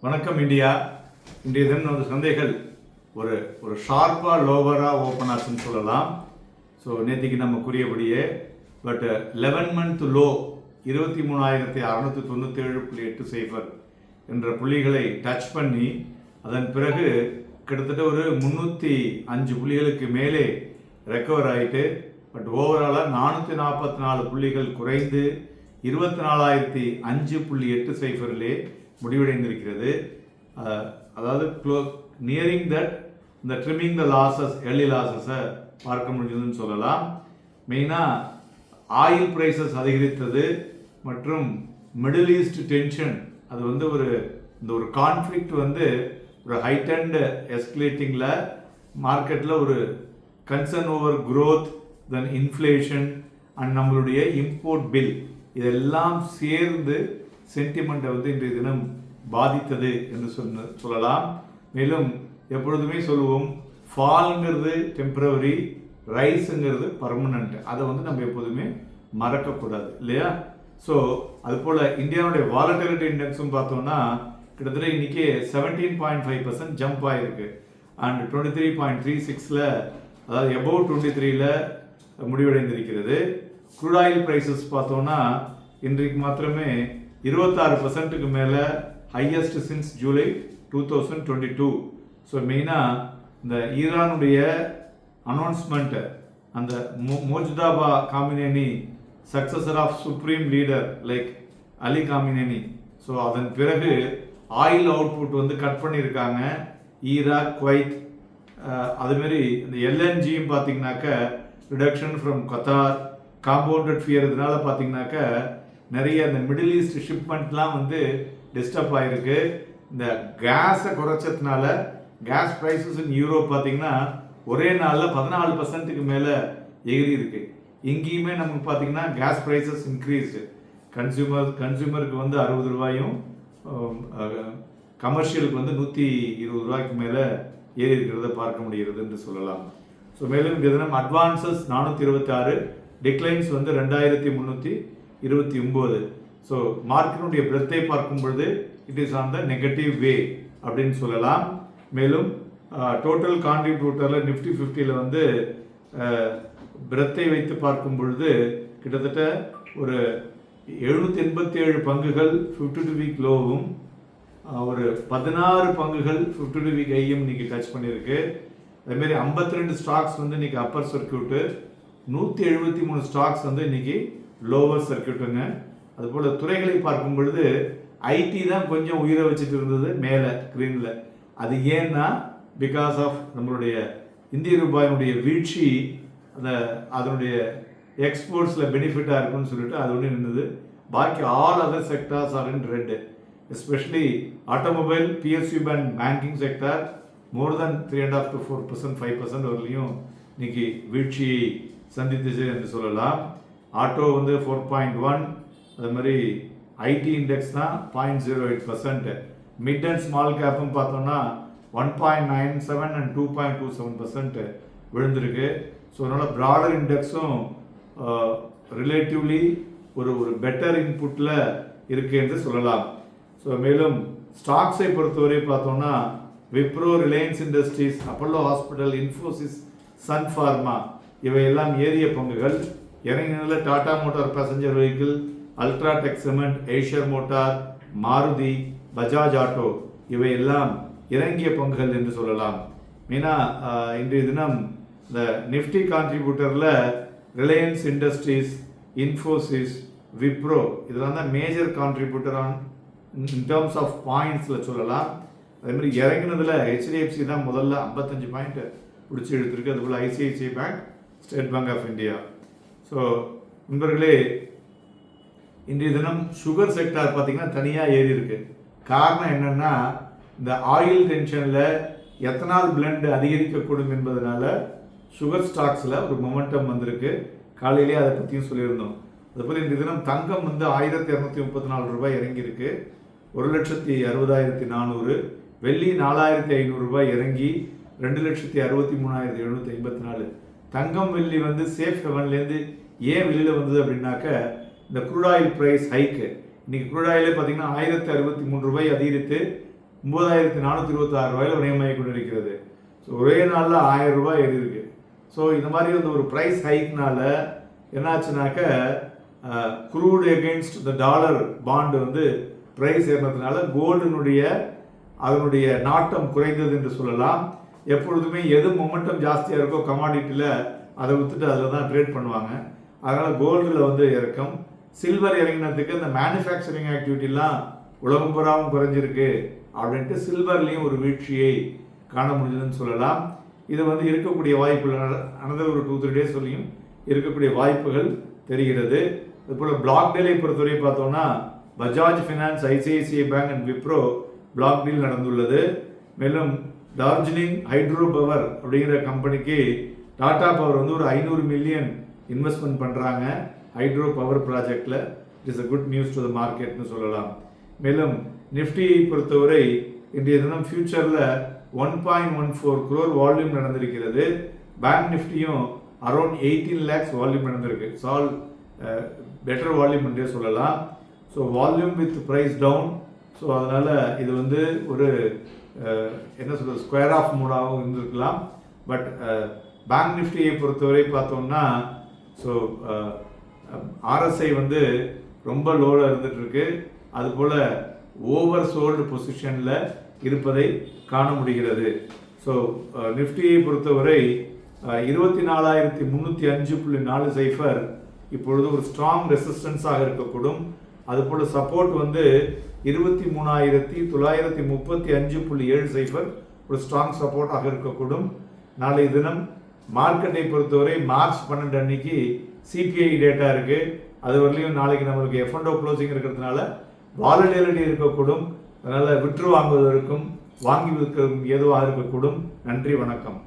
வணக்கம் இந்தியா. இன்றைய தினம் நமது சந்தைகள் ஒரு ஒரு ஷார்ப்பாக லோவராக ஓப்பன் ஆச்சுன்னு சொல்லலாம். ஸோ நேற்றுக்கு நம்ம கூறியபடியே பட் 11 மந்த் லோ 23,697.80 என்ற புள்ளிகளை டச் பண்ணி அதன் பிறகு கிட்டத்தட்ட ஒரு 305 புள்ளிகளுக்கு மேலே ரெக்கவர் ஆகிட்டு பட் ஓவராலாக 444 புள்ளிகள் குறைந்து 24,005.80 முடிவடைந்திருக்கிறது. அதாவது நியரிங் தட் இந்த ட்ரிமிங் த லாசஸ் ஏர்லி லாசஸை பார்க்க முடிஞ்சதுன்னு சொல்லலாம். மெயினாக ஆயில் ப்ரைஸஸ் அதிகரித்தது மற்றும் மிடில் ஈஸ்ட் டென்ஷன் அது வந்து இந்த ஒரு கான்ஃப்ளிக்ட் வந்து ஒரு ஹைட்டண்ட் எஸ்கலேட்டிங்கில் மார்க்கெட்டில் ஒரு concern over growth then inflation and நம்மளுடைய இம்போர்ட் பில் இதெல்லாம் சேர்ந்து சென்டிமெண்ட்டை வந்து இன்றைய தினம் பாதித்தது என்று சொல்லலாம். மேலும் எப்பொழுதுமே சொல்லுவோம், ஃபால்ங்கிறது டெம்பரவரி, ரைஸுங்கிறது பர்மனண்ட். அதை வந்து நம்ம எப்போதுமே மறக்கக்கூடாது இல்லையா? ஸோ அதுபோல் இந்தியாவுடைய வாலட்டிலிட்டி இண்டெக்ஸும் பார்த்தோம்னா கிட்டத்தட்ட இன்றைக்கி 17.5% ஜம்ப் ஆகிருக்கு. அண்ட் 23.36 அதாவது எபோவ் 23 முடிவடைந்திருக்கிறது. க்ரூட் ஆயில் ப்ரைஸஸ் பார்த்தோம்னா இன்றைக்கு மாத்திரமே 26% மேலே ஹையஸ்ட் சின்ஸ் ஜூலை 2022. ஸோ மெயினாக இந்த ஈரானுடைய அனௌன்ஸ்மெண்ட்டு, அந்த Mojtaba Khamenei successor of supreme leader like Ali Khamenei, so அதன் பிறகு ஆயில் அவுட்புட் வந்து கட் பண்ணியிருக்காங்க. ஈராக், குவைத், அதுமாரி இந்த எல்என்ஜியும் பார்த்தீங்கன்னாக்க reduction from Qatar, compounded fear இதனால பார்த்தீங்கன்னாக்க நிறைய இந்த மிடில் ஈஸ்ட் ஷிப்மெண்ட்லாம் வந்து டிஸ்டர்ப் ஆகிருக்கு. இந்த கேஸை குறைச்சதுனால கேஸ் ப்ரைஸஸ் இன் யூரோப் பார்த்தீங்கன்னா ஒரே நாளில் 14% மேலே எகிரி இருக்கு. இங்கேயுமே நமக்கு பார்த்தீங்கன்னா கேஸ் ப்ரைஸஸ் இன்க்ரீஸ்டு. கன்சியூமருக்கு வந்து 60 ரூபாயும் கமர்ஷியலுக்கு வந்து 120 ரூபாய்க்கு மேலே ஏறி இருக்கிறத பார்க்க முடிகிறது என்று சொல்லலாம். ஸோ மேலும் இந்த தினம் அட்வான்சஸ் 426, டிக்ளைன்ஸ் வந்து 2329. ஸோ மார்க்கெட்டினுடைய பிரெத்தை பார்க்கும் பொழுது it is on the negative வே அப்படின்னு சொல்லலாம். மேலும் டோட்டல் கான்ட்ரிபியூட்டரில் நிஃப்டி 50 வந்து பிரெத்தை வைத்து பார்க்கும் பொழுது கிட்டத்தட்ட ஒரு 787 பங்குகள் 52 வீக் லோவும் ஒரு 16 பங்குகள் 52 வீக் ஐயும் இன்னைக்கு டச் பண்ணியிருக்கு. அதேமாரி 52 ஸ்டாக்ஸ் வந்து இன்னைக்கு அப்பர் சர்க்கியூட்டு, 173 ஸ்டாக்ஸ் வந்து இன்னைக்கு லோவர் சர்க்கியூட்டுங்க. அதுபோல் துறைகளை பார்க்கும் பொழுது ஐடி தான் கொஞ்சம் உயிரை வச்சுட்டு இருந்தது மேலே ஸ்க்ரீனில். அது ஏன்னா பிகாஸ் ஆஃப் நம்மளுடைய இந்திய ரூபாயினுடைய வீழ்ச்சி அதனுடைய எக்ஸ்போர்ட்ஸில் பெனிஃபிட்டாக இருக்குன்னு சொல்லிட்டு அது ஒன்று இருந்தது. பாக்கி all other sectors are in red, especially automobile, PSU and banking sector more than 3.5 to 4%, 5% வரலையும் இன்னைக்கு வீழ்ச்சியை சந்தித்துச்சு என்று சொல்லலாம். ஆட்டோ வந்து 4.1, அது மாதிரி ஐடி இண்டெக்ஸ் தான் 0.08%. மிட் அண்ட் ஸ்மால் கேப்பும் பார்த்தோம்னா 1.97 and 2.27% விழுந்திருக்கு. ஸோ அதனால் ப்ராடர் இண்டெக்ஸும் ரிலேட்டிவ்லி ஒரு பெட்டர் இன்புட்டில் இருக்குது என்று சொல்லலாம். ஸோ மேலும் ஸ்டாக்ஸை பொறுத்தவரை பார்த்தோம்னா விப்ரோ, ரிலையன்ஸ் இண்டஸ்ட்ரீஸ், அப்பல்லோ ஹாஸ்பிட்டல், இன்ஃபோசிஸ், சன் ஃபார்மா இவையெல்லாம் ஏறிய பங்குகள். இறங்கினதில் டாடா மோட்டார் பேசஞ்சர் வெஹிக்கிள், அல்ட்ராடெக் சிமெண்ட், ஏஷியர் மோட்டார், மாருதி, பஜாஜ் ஆட்டோ இவையெல்லாம் இறங்கிய பங்குகள் என்று சொல்லலாம். மெயினாக இன்றைய தினம் இந்த நிஃப்டி கான்ட்ரிபியூட்டரில் ரிலையன்ஸ் இண்டஸ்ட்ரீஸ், இன்ஃபோசிஸ், விப்ரோ இதெல்லாம் தான் major contributor on in terms of பாயிண்ட்ஸில் சொல்லலாம். அதேமாதிரி இறங்கினதில் ஹெச்டிஎஃப்சி தான் முதல்ல 55 பாயிண்ட் பிடிச்சி எடுத்திருக்கு. அதுபோல் ஐசிஐசிஐ பேங்க், ஸ்டேட் பேங்க் ஆஃப் இந்தியா. ஸோ நண்பர்களே, இன்றைய தினம் சுகர் செக்டார் பார்த்திங்கன்னா தனியாக ஏறி இருக்கு. காரணம் என்னென்னா இந்த ஆயில் டென்ஷனில் எத்தனால் பிளெண்ட் அதிகரிக்கக்கூடும் என்பதனால சுகர் ஸ்டாக்ஸில் ஒரு மொமெண்டம் வந்திருக்கு. காலையிலே அதை பற்றியும் சொல்லியிருந்தோம். அதுபோல் இன்றைய தினம் தங்கம் வந்து 1234 ரூபாய் இறங்கியிருக்கு, 1,60,400. வெள்ளி 4,500 ரூபாய் இறங்கி 2,63,754. தங்கம் வெள்ளி வந்து சேஃப் ஹெவன்லேருந்து ஏன் வெளியில் வந்தது அப்படின்னாக்க இந்த க்ரூட் ஆயில் ப்ரைஸ் ஹைக்கு. இன்றைக்கி க்ரூட் ஆயிலே பார்த்தீங்கன்னா 1,063 ரூபாய் அதிகரித்து 9,426 ரூபாயில் விநியமாகி கொண்டிருக்கிறது. ஸோ ஒரே நாளில் 1000 ரூபாய் ஏறி இருக்கு. ஸோ இந்த மாதிரி வந்து ஒரு ப்ரைஸ் ஹைக்னால என்னாச்சுனாக்க crude against the dollar bond வந்து ப்ரைஸ் ஏறினதுனால கோல்டினுடைய அதனுடைய நாட்டம் குறைந்தது என்று சொல்லலாம். எப்பொழுதுமே எது மொமெண்டம் ஜாஸ்தியாக இருக்கோ கமாடிட்டியில் அதை விற்றுட்டு அதில் தான் ட்ரேட் பண்ணுவாங்க. அதனால் கோல்டில் வந்து இறக்கம். சில்வர் இறங்கினதுக்கு இந்த மேனுஃபேக்சரிங் ஆக்டிவிட்டிலாம் உலகம் பூராவும் குறைஞ்சிருக்கு அப்படின்ட்டு சில்வர்லேயும் ஒரு வீழ்ச்சியை காண முடிஞ்சதுன்னு சொல்லலாம். இது வந்து இருக்கக்கூடிய வாய்ப்புகள் அனதர் ஒரு 2-3 days சொல்லியும் இருக்கக்கூடிய வாய்ப்புகள் தெரிகிறது. அதுபோல் பிளாக் டீலை பொறுத்தவரை பார்த்தோம்னா Bajaj finance, ICICI bank and Wipro black deal நடந்துள்ளது. மேலும் டார்ஜிலிங் ஹைட்ரோ பவர் அப்படிங்கிற கம்பெனிக்கு டாடா பவர் வந்து ஒரு 500 மில்லியன் இன்வெஸ்ட்மெண்ட் பண்ணுறாங்க ஹைட்ரோ பவர் ப்ராஜெக்டில். It is a good news to the மார்க்கெட்னு சொல்லலாம். மேலும் நிஃப்டியை பொறுத்தவரை இன்றைய தினம் ஃபியூச்சரில் 1.14 crore வால்யூம் நடந்திருக்கிறது. பேங்க் நிஃப்டியும் அரௌண்ட் 18 lakhs வால்யூம் நடந்திருக்கு. இட்ஸ் ஆல் பெட்டர் வால்யூம் என்றே சொல்லலாம். So volume with price down. So அதனால் இது வந்து ஒரு என்ன சொல்கிறது ஸ்கொயர் ஆஃப் மூடாகவும் இருந்திருக்கலாம். பட் பேங்க் நிஃப்டியை பொறுத்தவரை பார்த்தோம்னா ஸோ ஆர்எஸ்ஐ வந்து ரொம்ப லோவில் இருந்துகிட்ருக்கு. அதுபோல் ஓவர் சோல்டு பொசிஷனில் இருப்பதை காண முடிகிறது. ஸோ நிஃப்டியை பொறுத்தவரை 24,305.40 இப்பொழுது ஒரு ஸ்ட்ராங் ரெசிஸ்டன்ஸாக இருக்கக்கூடும். அதுபோல் சப்போர்ட் வந்து 23,935.70 ஒரு ஸ்ட்ராங் சப்போர்ட்டாக இருக்கக்கூடும். நாளைய தினம் மார்க்கெட்டை பொறுத்தவரை மார்ச் 12 அன்னைக்கு சிபிஐ டேட்டா இருக்குது. அது வரலையும் நாளைக்கு நம்மளுக்கு F&O க்ளோசிங் இருக்கிறதுனால வாலட்டிலிட்டி இருக்கக்கூடும். அதனால் விற்று வாங்குவதற்கும் வாங்கி விற்கவும் ஏதுவாக இருக்கக்கூடும். நன்றி, வணக்கம்.